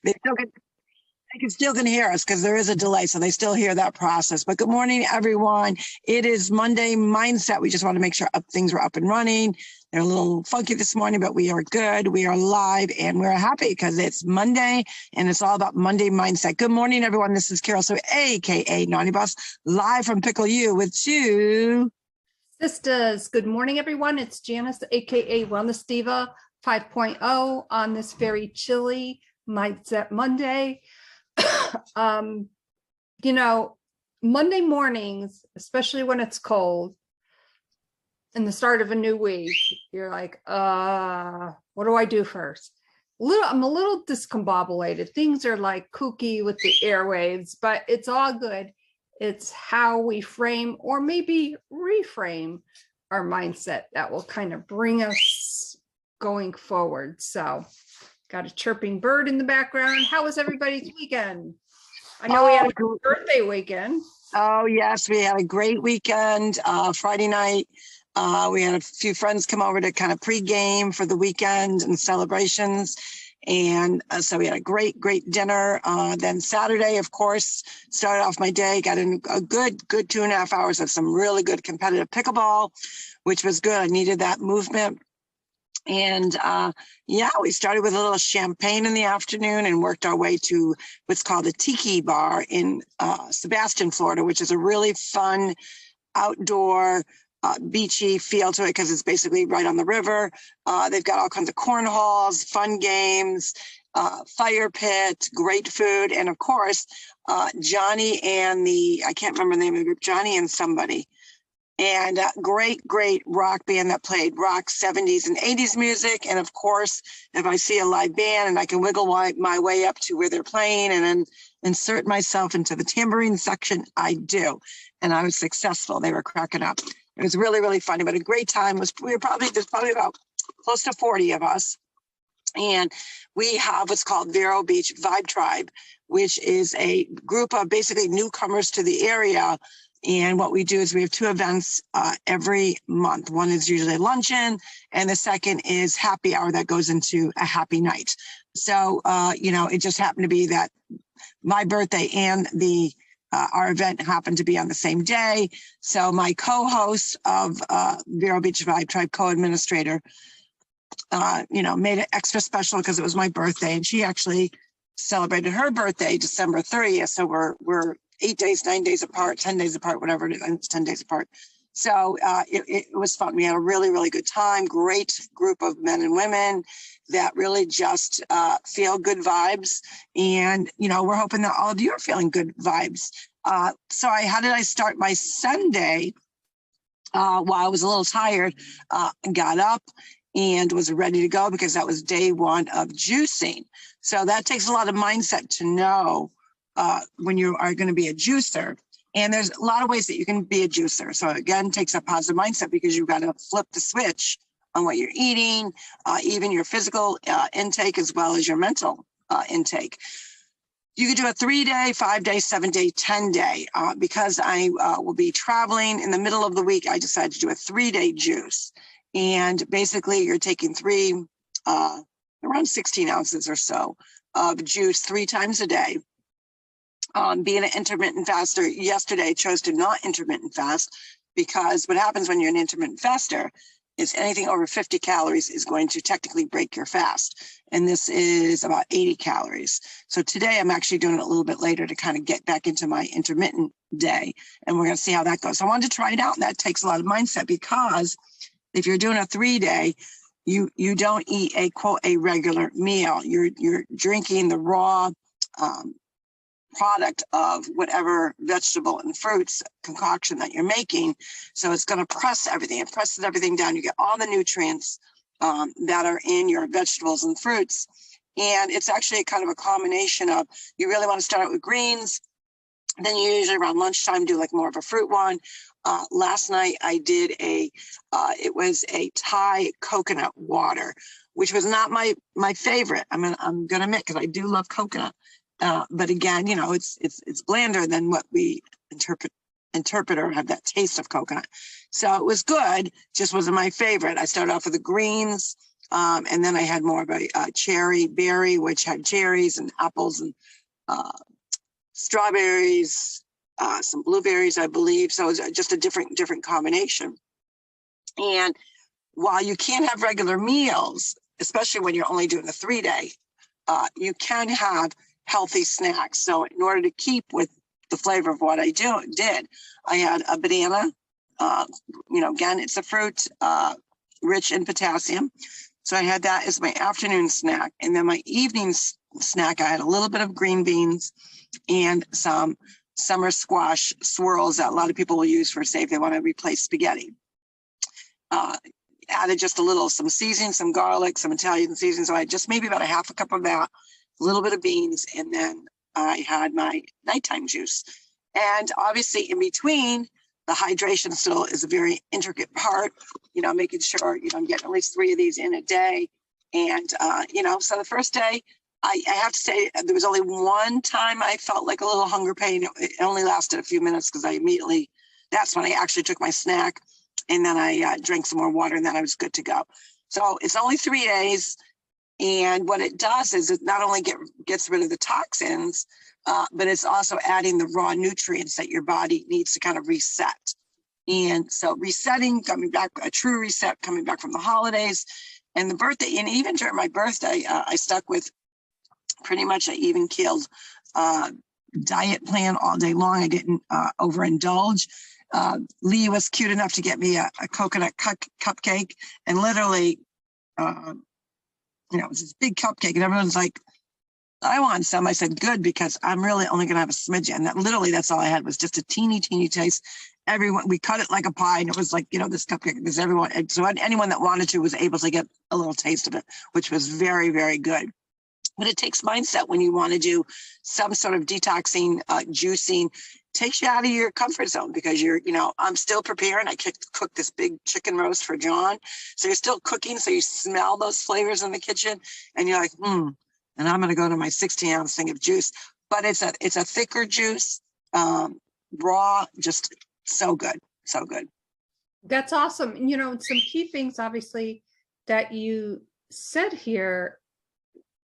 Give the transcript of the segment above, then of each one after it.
They still can hear us because there is a delay, so they still hear that process. But good morning, everyone. It is Monday Mindset. We just want to make sure things were up and running. They're a little funky this morning, but we are good. We are live, and we're happy because it's Monday, and it's all about Monday Mindset. Good morning, everyone. This is Carroll-Sue, a.k.a. Naughty Boss, live from Pickle U with TwoSistas. Good morning, everyone. It's Janice, aka Wellness Diva 5.0 on this very chilly Mindset Monday. Monday mornings, especially when it's cold and the start of a new week, you're like, what do I do first? I'm a little discombobulated. Things are like kooky with the airwaves, but it's all good. It's how we frame or maybe reframe our mindset that will kind of bring us going forward. So got a chirping bird in the background. How was everybody's weekend? I know we had a birthday weekend. Oh, yes, we had a great weekend. Friday night, we had a few friends come over to kind of pregame for the weekend and celebrations. And so we had a great dinner. Then Saturday, of course, started off my day, got in a good 2.5 hours of some really good competitive pickleball, which was good. I needed that movement. And we started with a little champagne in the afternoon and worked our way to what's called a Tiki Bar in Sebastian, Florida, which is a really fun outdoor beachy feel to it because it's basically right on the river. They've got all kinds of cornholes, fun games, fire pit, great food, and of course, Johnny and I can't remember the name of the group, Johnny and somebody. And great rock band that played rock 70s and 80s music. And of course, if I see a live band and I can wiggle my way up to where they're playing and then insert myself into the tambourine section, I do. And I was successful. They were cracking up. It was really funny, but a great time. There's probably about close to 40 of us. And we have what's called Vero Beach Vibe Tribe, which is a group of basically newcomers to the area. And what we do is we have 2 events every month. One is usually luncheon, and the second is happy hour that goes into a happy night. So, it just happened to be that my birthday and our event happened to be on the same day. So my co-host of Vero Beach Vibe Tribe, co-administrator, made it extra special because it was my birthday, and she actually celebrated her birthday December 30th. So we're 8 days, 9 days apart, 10 days apart, whatever it is. It's 10 days apart. So it was fun. We had a really good time. Great group of men and women that really just feel good vibes. And, we're hoping that all of you are feeling good vibes. So how did I start my Sunday? While I was a little tired, got up and was ready to go because that was day 1 of juicing. So that takes a lot of mindset to know when you are going to be a juicer. And there's a lot of ways that you can be a juicer. So again, it takes a positive mindset because you've got to flip the switch on what you're eating, even your physical intake as well as your mental intake. You could do a 3-day, 5-day, 7-day, 10-day. Because I will be traveling in the middle of the week, I decided to do a 3-day juice. And basically you're taking around 16 ounces or so of juice 3 times a day. Being an intermittent faster, yesterday I chose to not intermittent fast because what happens when you're an intermittent faster is anything over 50 calories is going to technically break your fast. And this is about 80 calories. So today I'm actually doing it a little bit later to kind of get back into my intermittent day. And we're going to see how that goes. So I wanted to try it out. And that takes a lot of mindset because if you're doing a 3-day, you don't eat a regular meal. You're drinking the raw product of whatever vegetable and fruits concoction that you're making. So it's going to press everything. It presses everything down. You get all the nutrients that are in your vegetables and fruits. And it's actually kind of a combination of, you really want to start out with greens. Then you usually around lunchtime do like more of a fruit one. Last night I did it was a Thai coconut water, which was not my favorite. I mean, I'm going to admit, because I do love coconut. But again, it's blander than what we interpret or have that taste of coconut. So it was good, just wasn't my favorite. I started off with the greens, And then I had more of a cherry berry, which had cherries and apples and strawberries, some blueberries, I believe. So it was just a different combination. And while you can't have regular meals, especially when you're only doing a 3-day, you can have healthy snacks. So in order to keep with the flavor of what I did, I had a banana. Again, it's a fruit rich in potassium. So I had that as my afternoon snack. And then my evening snack, I had a little bit of green beans and some summer squash swirls that a lot of people will use for, say, if they want to replace spaghetti. Added just some seasoning, some garlic, some Italian seasoning. So I had just maybe about a half a cup of that, a little bit of beans, and then I had my nighttime juice. And obviously in between, the hydration still is a very intricate part, making sure, I'm getting at least 3 of these in a day. And, so the first day, I have to say there was only one time I felt like a little hunger pain. It only lasted a few minutes because that's when I actually took my snack. And then I drank some more water, and then I was good to go. So it's only 3 days. And what it does is it not only gets rid of the toxins, but it's also adding the raw nutrients that your body needs to kind of reset. And so resetting, coming back, a true reset, coming back from the holidays and the birthday. And even during my birthday, I stuck with pretty much an even keeled diet plan all day long. I didn't overindulge. Lee was cute enough to get me a coconut cupcake, and literally, it was this big cupcake, and everyone's like, I want some. I said, good, because I'm really only going to have a smidgen. And that's all I had was just a teeny taste. We cut it like a pie, and it was like, this cupcake, because anyone that wanted to was able to get a little taste of it, which was very, very good. But it takes mindset when you want to do some sort of detoxing, juicing, takes you out of your comfort zone, because I'm still preparing. I cooked this big chicken roast for John. So you're still cooking. So you smell those flavors in the kitchen and you're like, and I'm going to go to my 16-ounce thing of juice. But it's a thicker juice, raw, just so good. So good. That's awesome. Some key things, obviously, that you said here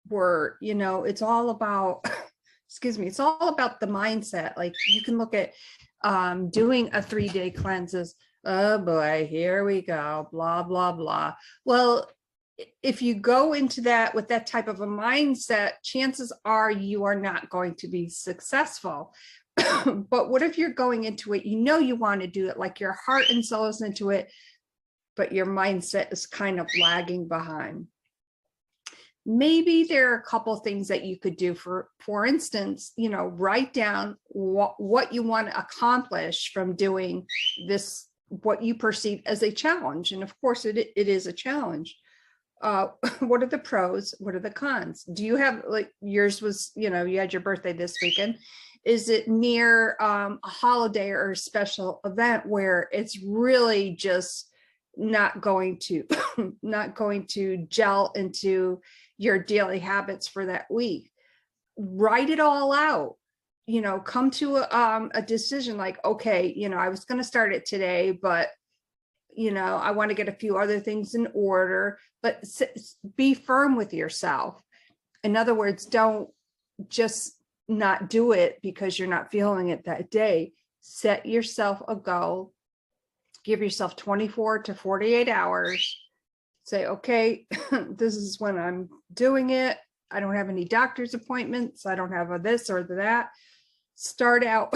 were, it's all about, it's all about the mindset. Like, you can look at doing a 3-day cleanse as, oh boy, here we go, blah, blah, blah. Well, if you go into that with that type of a mindset, chances are you are not going to be successful. But what if you're going into it, you want to do it, like your heart and soul is into it, but your mindset is kind of lagging behind? Maybe there are a couple of things that you could do. For instance, write down what you want to accomplish from doing this, what you perceive as a challenge. And of course it is a challenge. What are the pros? What are the cons? Do you have, like yours was, you had your birthday this weekend. Is it near a holiday or a special event where it's really just not going to gel into your daily habits for that week? Write it all out, come to a decision like, okay, I was going to start it today, but I want to get a few other things in order. But be firm with yourself. In other words, don't just not do it because you're not feeling it that day. Set yourself a goal. Give yourself 24 to 48 hours. Say, okay, this is when I'm doing it. I don't have any doctor's appointments. I don't have a this or that. Start out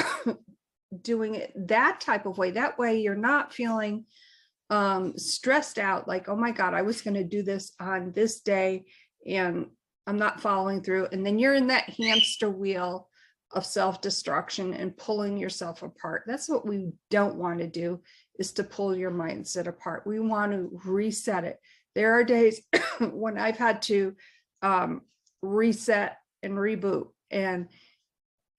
doing it that type of way. That way you're not feeling stressed out, like, oh my God, I was going to do this on this day and I'm not following through. And then you're in that hamster wheel of self-destruction and pulling yourself apart. That's what we don't want to do, is to pull your mindset apart. We want to reset it. There are days when I've had to reset and reboot, and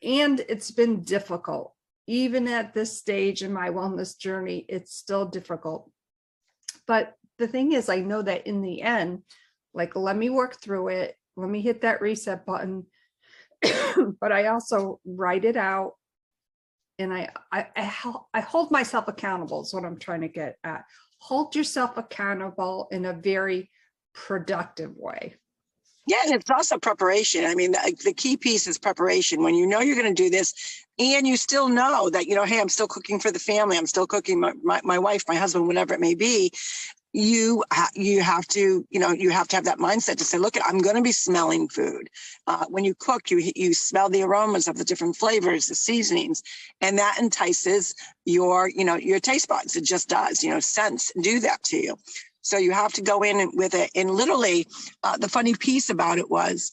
it's been difficult. Even at this stage in my wellness journey, it's still difficult. But the thing is, I know that in the end, like, let me work through it. Let me hit that reset button. But I also write it out, and I hold myself accountable is what I'm trying to get at. Hold yourself accountable in a very productive way. Yeah, and it's also preparation. I mean, the key piece is preparation. When you know you're going to do this, and you still know that, hey, I'm still cooking for the family. I'm still cooking my wife, my husband, whatever it may be. You have to have that mindset to say, look, I'm going to be smelling food. When you cook, you smell the aromas of the different flavors, the seasonings, and that entices your taste buds. It just does. Scents do that to you. So you have to go in with it. And literally, the funny piece about it was,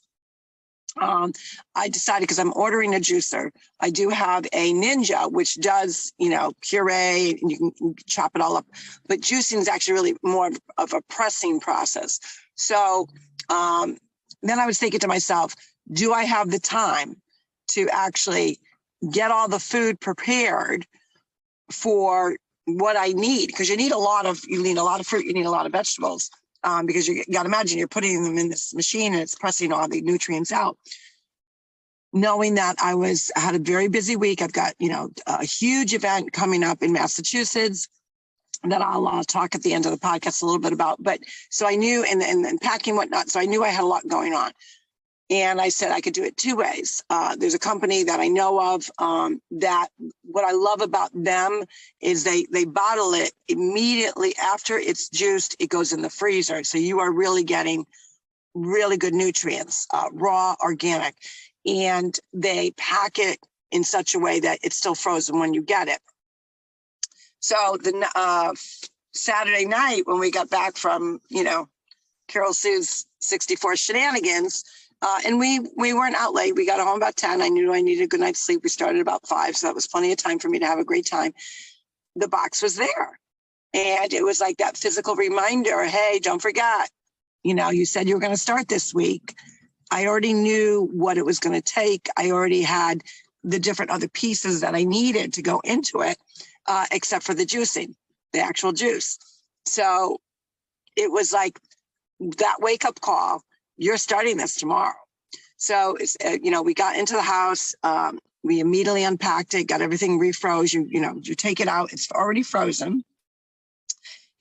I decided, because I'm ordering a juicer, I do have a Ninja, which does, puree, and you can chop it all up. But juicing is actually really more of a pressing process. So then I was thinking to myself, do I have the time to actually get all the food prepared for what I need? Because you need a lot of fruit, you need a lot of vegetables. Because you got to imagine you're putting them in this machine and it's pressing all the nutrients out. Knowing that I had a very busy week, I've got, a huge event coming up in Massachusetts that I'll talk at the end of the podcast a little bit about. But so I knew, and packing whatnot, so I knew I had a lot going on. And I said I could do it two ways. There's a company that I know of that what I love about them is they bottle it immediately after it's juiced. It goes in the freezer. So you are really getting really good nutrients, raw, organic. And they pack it in such a way that it's still frozen when you get it. So the Saturday night when we got back from, Carroll-Sue's 64 shenanigans, and we weren't out late. We got home about 10. I knew I needed a good night's sleep. We started about 5, so that was plenty of time for me to have a great time. The box was there, and it was like that physical reminder, hey, don't forget, you said you were going to start this week. I already knew what it was going to take. I already had the different other pieces that I needed to go into it, except for the juicing, the actual juice. So it was like that wake-up call. You're starting this tomorrow. So, we got into the house. We immediately unpacked it, got everything refroze. You take it out. It's already frozen.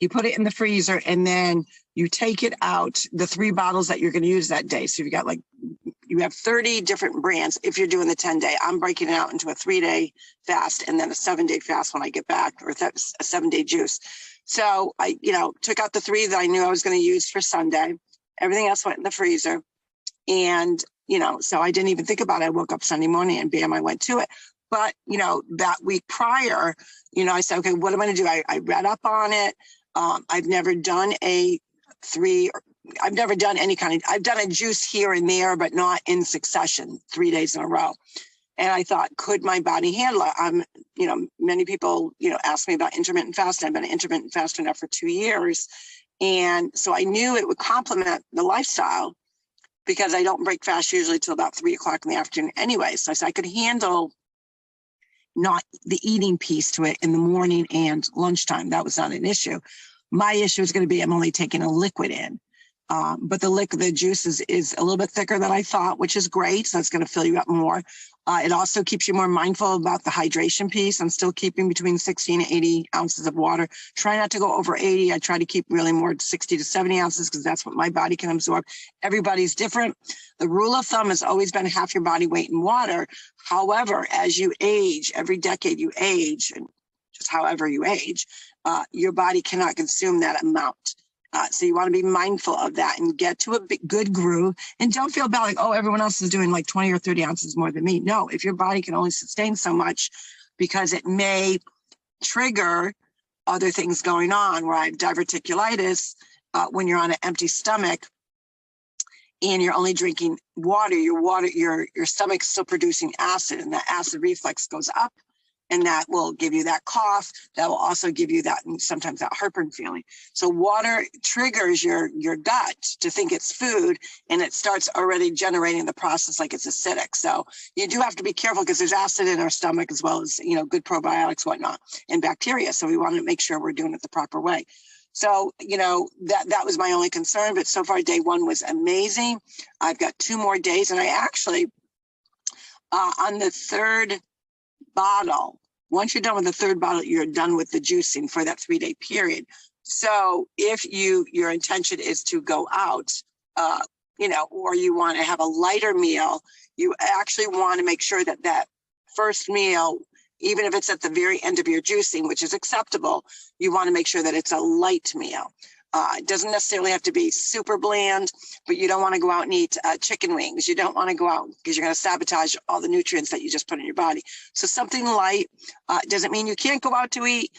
You put it in the freezer, and then you take it out, the 3 bottles that you're going to use that day. So you have 30 different brands if you're doing the 10-day. I'm breaking it out into a 3-day fast and then a 7-day fast when I get back, or a 7-day juice. So I, took out the 3 that I knew I was going to use for Sunday. Everything else went in the freezer. And, so I didn't even think about it. I woke up Sunday morning and bam, I went to it. But, that week prior, I said, okay, what am I going to do? I read up on it. I've never done any kind of, I've done a juice here and there, but not in succession, 3 days in a row. And I thought, could my body handle it? Many people, ask me about intermittent fasting. I've been an intermittent faster now for 2 years. And so I knew it would complement the lifestyle because I don't break fast usually till about 3 o'clock in the afternoon anyway. So I said I could handle not the eating piece to it in the morning and lunchtime. That was not an issue. My issue is going to be I'm only taking a liquid in. But the juice is a little bit thicker than I thought, which is great. So it's going to fill you up more. It also keeps you more mindful about the hydration piece. I'm still keeping between 60 and 80 ounces of water. Try not to go over 80. I try to keep really more 60 to 70 ounces because that's what my body can absorb. Everybody's different. The rule of thumb has always been half your body weight in water. However, as you age, every decade you age, and just however you age, your body cannot consume that amount. So you want to be mindful of that and get to a good groove, and don't feel bad like, oh, everyone else is doing like 20 or 30 ounces more than me. No, if your body can only sustain so much, because it may trigger other things going on, where I have diverticulitis, when you're on an empty stomach and you're only drinking water, your stomach's still producing acid, and that acid reflux goes up. And that will give you that cough. That will also give you that, and sometimes that heartburn feeling. So water triggers your gut to think it's food, and it starts already generating the process like it's acidic. So you do have to be careful because there's acid in our stomach as well as, good probiotics, whatnot, and bacteria. So we want to make sure we're doing it the proper way. So, that was my only concern. But so far, day 1 was amazing. I've got 2 more days, and I actually, on the 3rd bottle, once you're done with the 3rd bottle, you're done with the juicing for that 3-day period. So if your intention is to go out, or you want to have a lighter meal, you actually want to make sure that that first meal, even if it's at the very end of your juicing, which is acceptable, you want to make sure that it's a light meal. It doesn't necessarily have to be super bland, but you don't want to go out and eat chicken wings. You don't want to go out because you're going to sabotage all the nutrients that you just put in your body. So something light doesn't mean you can't go out to eat.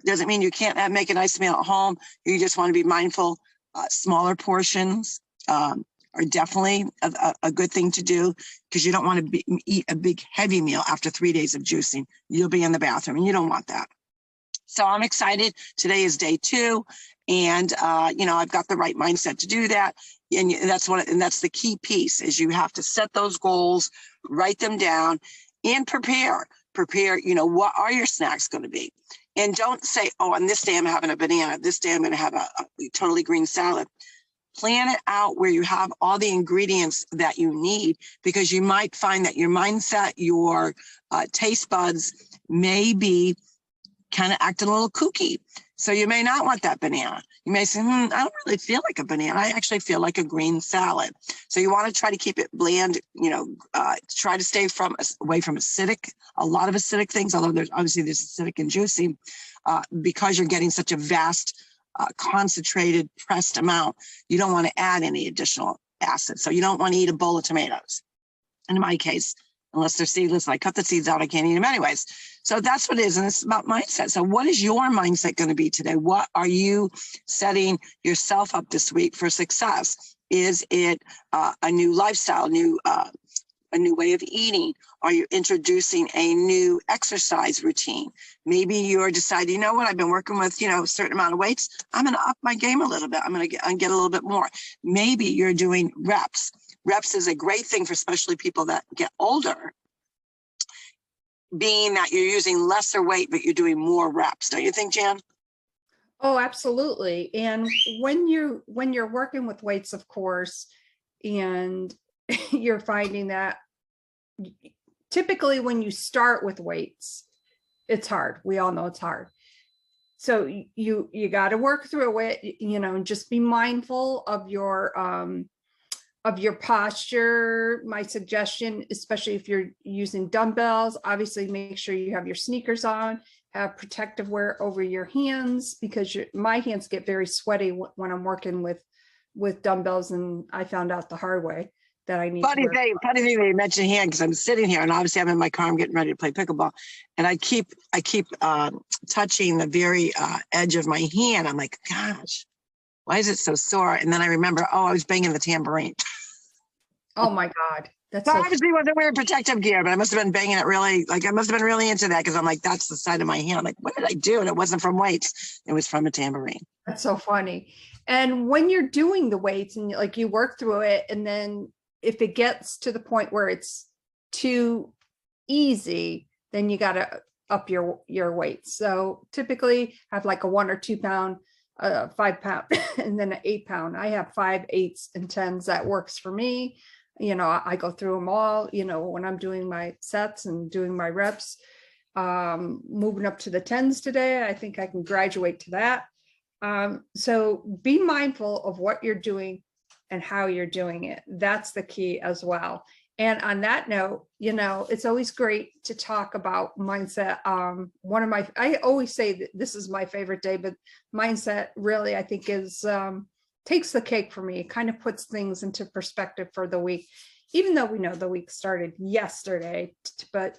Doesn't mean you can't make a nice meal at home. You just want to be mindful. Smaller portions are definitely a good thing to do, because you don't want to eat a big heavy meal after 3 days of juicing. You'll be in the bathroom and you don't want that. So I'm excited. Today is day 2. And, I've got the right mindset to do that. And that's the key piece, is you have to set those goals, write them down, and prepare, what are your snacks going to be? And don't say, oh, on this day I'm having a banana. This day I'm going to have a totally green salad. Plan it out where you have all the ingredients that you need, because you might find that your mindset, your taste buds may be kind of acting a little kooky. So you may not want that banana. You may say, I don't really feel like a banana. I actually feel like a green salad. So you want to try to keep it bland, try to stay away from a lot of acidic things, although there's acidic and juicy, because you're getting such a vast, concentrated, pressed amount. You don't want to add any additional acid. So you don't want to eat a bowl of tomatoes. And in my case, unless they're seedless, I cut the seeds out, I can't eat them anyways. So that's what it is. And it's about mindset. So what is your mindset going to be today? What are you setting yourself up this week for success? Is it a new lifestyle, a new way of eating? Are you introducing a new exercise routine? Maybe you're deciding, I've been working with, a certain amount of weights. I'm going to up my game a little bit. I'm going to get a little bit more. Maybe you're doing reps. Reps is a great thing for especially people that get older, being that you're using lesser weight, but you're doing more reps. Don't you think, Jan? Oh, absolutely. And when you're working with weights, of course, and you're finding that typically when you start with weights, it's hard. We all know it's hard. So you got to work through it, and just be mindful of your posture. My suggestion, especially if you're using dumbbells, obviously make sure you have your sneakers on, have protective wear over your hands, because my hands get very sweaty when I'm working with dumbbells, and I found out the hard way that I need funny thing that you mentioned hand, because I'm sitting here and obviously I'm in my car, I'm getting ready to play pickleball, and I keep touching the very edge of my hand. I'm like, gosh, why is it so sore? And then I remember, I was banging the tambourine. Oh my God. That's so obviously wasn't wearing protective gear, but I must have been banging it really, I must have been really into that, because I'm like, that's the side of my hand. I'm like, what did I do? And it wasn't from weights. It was from a tambourine. That's so funny. And when you're doing the weights and you work through it, and then if it gets to the point where it's too easy, then you got to up your weight. So typically have like a 1 or 2 pound, 5 pound, and then an 8 pound. I have 5, 8s, and 10s. That works for me. I go through them all, when I'm doing my sets and doing my reps. Moving up to the 10s today. I think I can graduate to that. So be mindful of what you're doing and how you're doing it. That's the key as well. And on that note, it's always great to talk about mindset. I always say that this is my favorite day, but mindset really, I think, is takes the cake for me. It kind of puts things into perspective for the week, even though we know the week started yesterday, but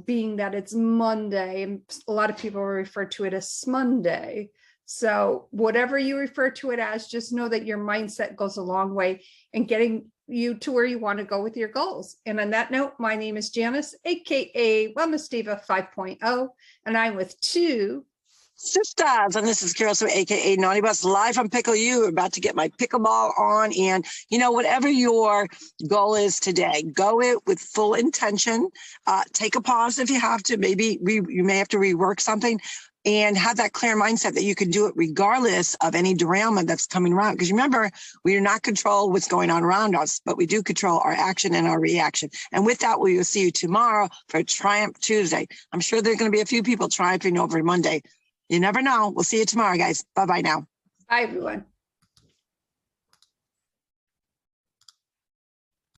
being that it's Monday, and a lot of people refer to it as Smonday. So whatever you refer to it as, just know that your mindset goes a long way in getting you to where you want to go with your goals. And on that note, my name is Janice, aka Wellness Diva 5.0, and I'm with TwoSistas, and this is Carroll-Sue, aka Naughty Bus, live from Pickle U. About to get my pickleball on, and whatever your goal is today, go it with full intention. Take a pause if you have to. Maybe you may have to rework something, and have that clear mindset that you can do it regardless of any derailment that's coming around. Because remember, we do not control what's going on around us, but we do control our action and our reaction. And with that, we will see you tomorrow for Triumph Tuesday. I'm sure there's going to be a few people triumphing over Monday. You never know. We'll see you tomorrow, guys. Bye-bye now. Bye, everyone.